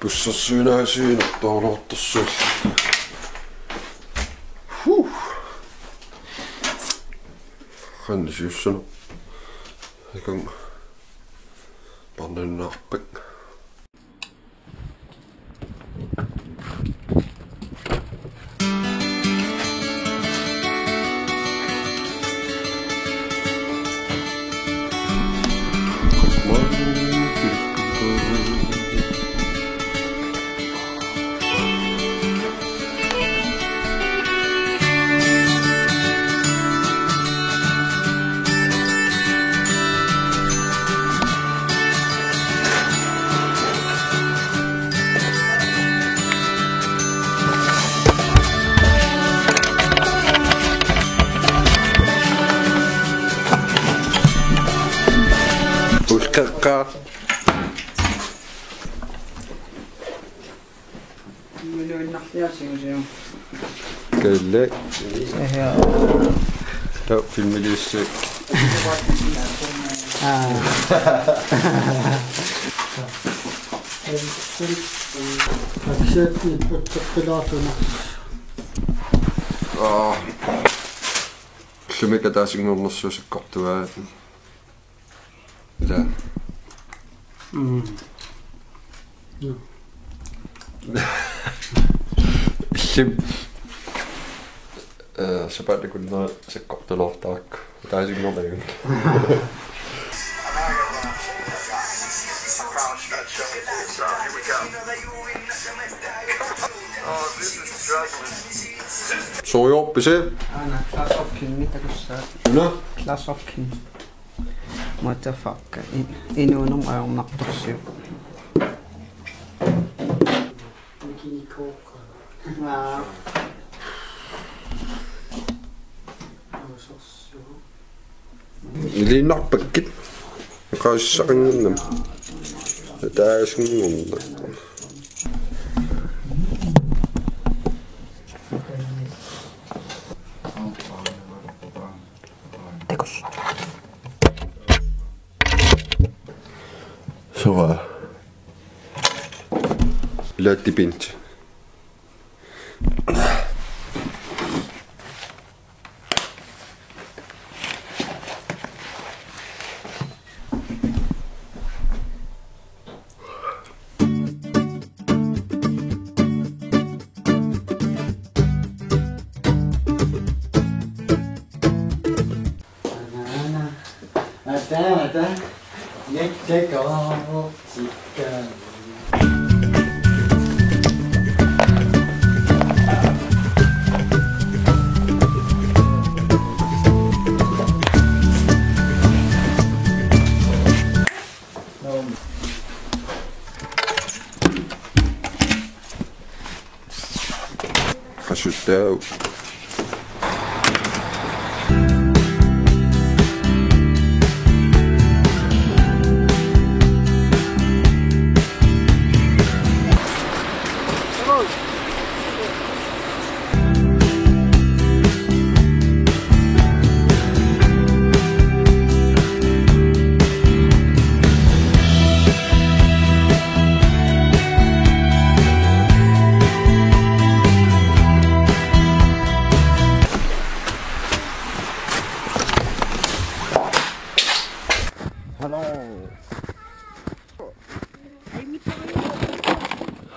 Ikkussorpakka siinä tuolla tossa. Kan synes sådan. Jeg kan bare den nappe. Kakak. Kyllä. Joo, filmilissä. Se mikä Ataasinngorneq se korttua. Mitä? Se päätti kun se Takorloorsinnaagukku. Ataasinngorneq. Så jo, se. Anna class of king mitä kussa. No. Class of king. Motherfucker. Inunum arnaqtorsiu. Linnarpakkit. Qaissaqinnernem. Ataasinngorneq. Så lätti pinch. Ada. Ikkunnikuusakka. Kasuttaa.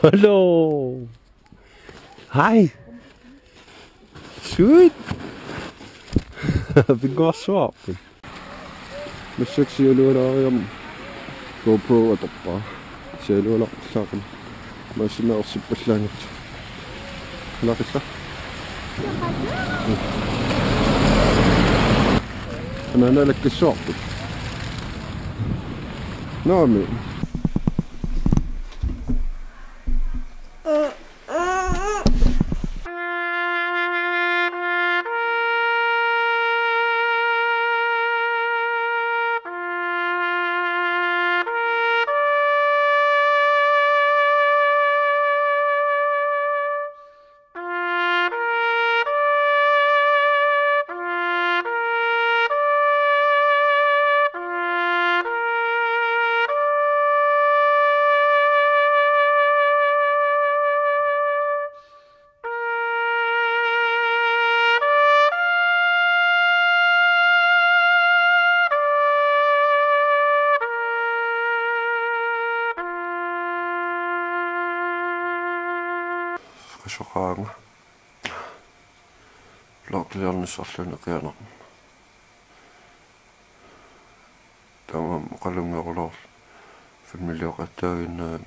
Hallo. Hej. Sweet. Vi går så. Med seksiölyöllä GoPro toppaa. Siellyöllä saakan. Mä sinä ossippas längit. Lakissa. Mä näillekin soppi. No niin. soqaanga loqliornissorluneqianer tamam qalungerulor familioqattaaginnaan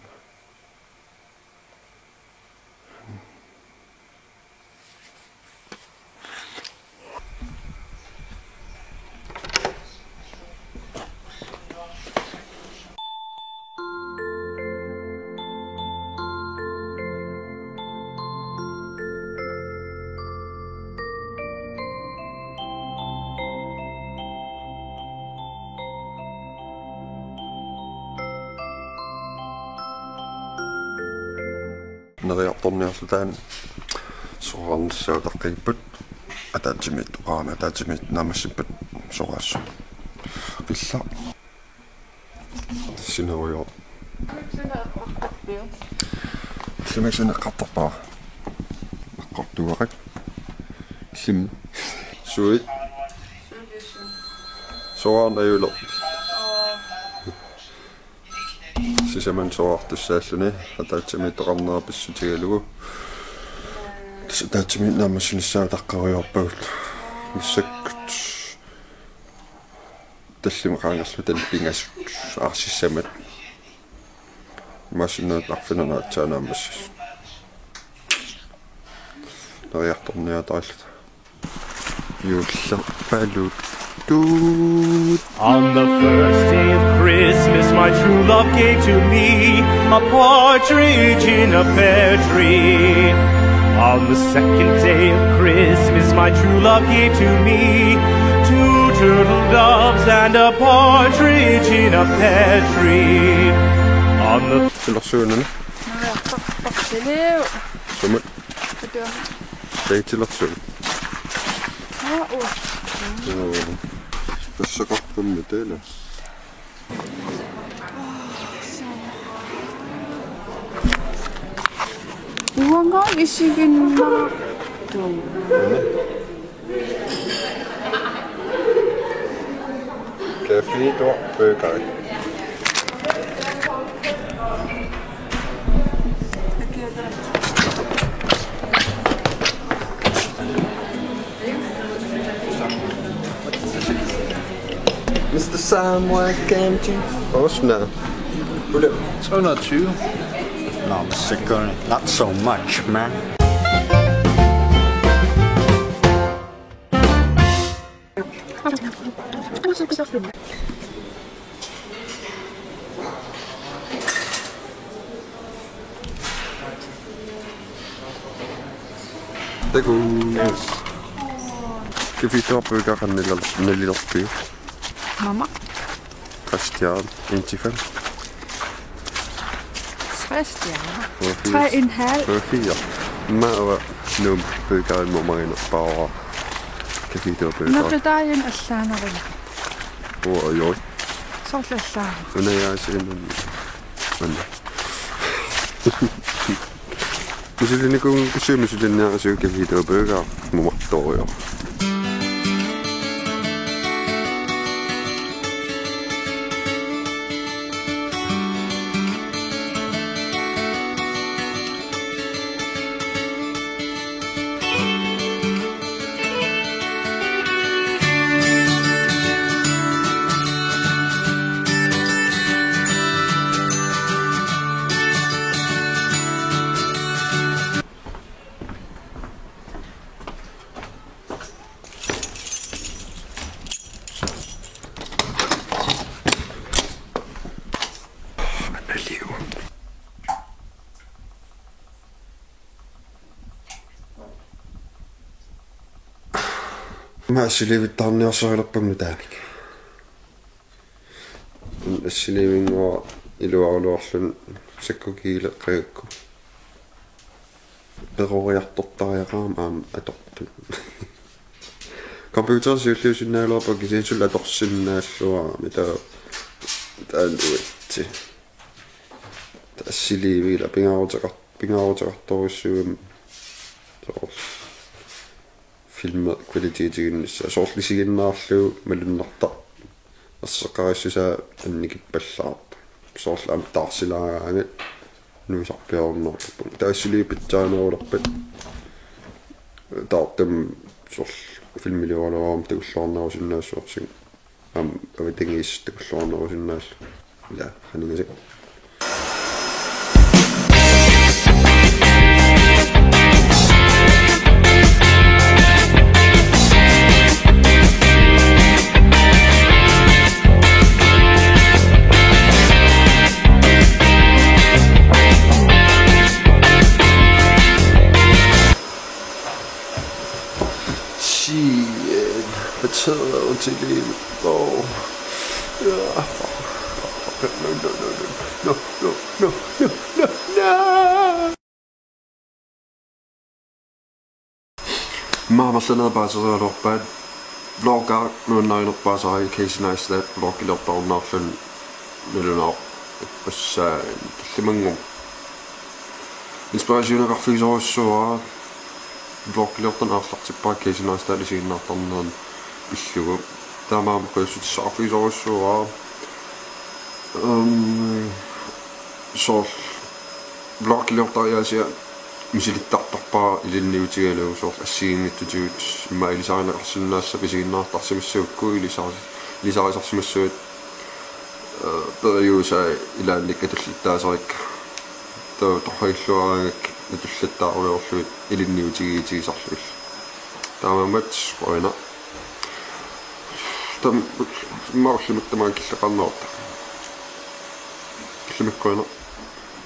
nariartorniarlutaan soqarnissautaqqipput ataatsimit uqaama ataatsimit naamassippat soqaassu qilla sinario simaksinaqqartarpaa aqqortuaqak sim suit soarnayuler sisaman soartussaalluni ataatsimit toqarnerapissutigalugu ataatsimit naamassinissautaqqariorpagut missakut таллимақаангерлу талпингасут аарсиссамат масиннуут арфинернаатсаанаамассас нариарторниатааллута юуллерпалут туут. On the first day of Christmas, my true love gave to me a partridge in a pear tree. On the second day of Christmas, my true love gave to me 2 turtle doves and a partridge in a pear tree. On the Tillersuunana Nariartorpartiliu. sumut Atua. taitillersuun Ua. тассақарпамми таала Uanga isiginnaartu. кафе бøger Mr. Samwise Gamgee. Osna. 220. No, Mr. Gurney, not so much, man. Taku. Kafeetorpøger nellilorpi. Mamma. Christian, 1-5. 3 stjerner. 3,5. 3,5. 4. Mava num bøger nummerine bare kafeetorpøger. Naqitaayin allaanarin. Oi. Sorlallaana. Unayaasiin. Musilinikum kysymysiliniaasiu kafeetorpøger mumartorio. Mä silivittarniorsorilorpamnu taanik. Silivingua iluaruluarlun sakkukiileqqiukku. Peroriartortariaqaam aam atortu. Computersiulliusinnaaluarpa kisiinsulla atorsinnaallua mitä taaluitti. Tassiliivila pingaarutaqartorissuum soors film kvalitetiginnissa soorlisiginnaarlu malunnarta ассеқарissуса анникиппаллаарпа соорла ам таарсилаагаанга nuisarpiarunnerpun taassiliipitsaanерулерпат таартам сорл филмилиуалераарам тагуллуарнерусиннаассуарсиг авитангиис тагуллуарнерусиннаал ила ханингасак Potato til livet. Oh. Ja, fuck. No. Maamarlanerapaaserialorpaat vloggaaq nuunnaarinerpaasaari kiisinaastaat vloggilertarunnaarlun nulunaa passaa tallimangum inspirationeqarfisorussua vloggilertan aarlartippaa kiisinaastaat isiinnaartarnerun illugu taamaam qissutissaarfisorussua so vloggilertariasia misilittartarpaa ilinniutigalugu soor assiingittutigut imma ilisaarinaqarsinnaassa pisiginnaartarsimassuukku ilisaarisarsimassuut periusa ilaannik atullittaasarik torrilluarangak atullittaaruyorluut ilinniutigiitigisarlull taamammat qoina tam maarlumuttamaan killeqarnerta killimikkoina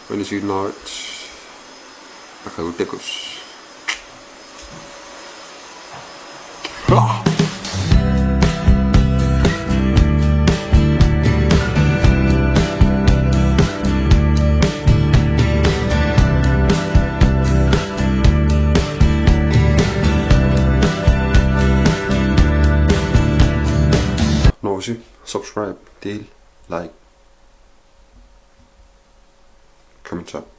vanisiinaarit akautekus Nousi, subscribe, del, like, comment up.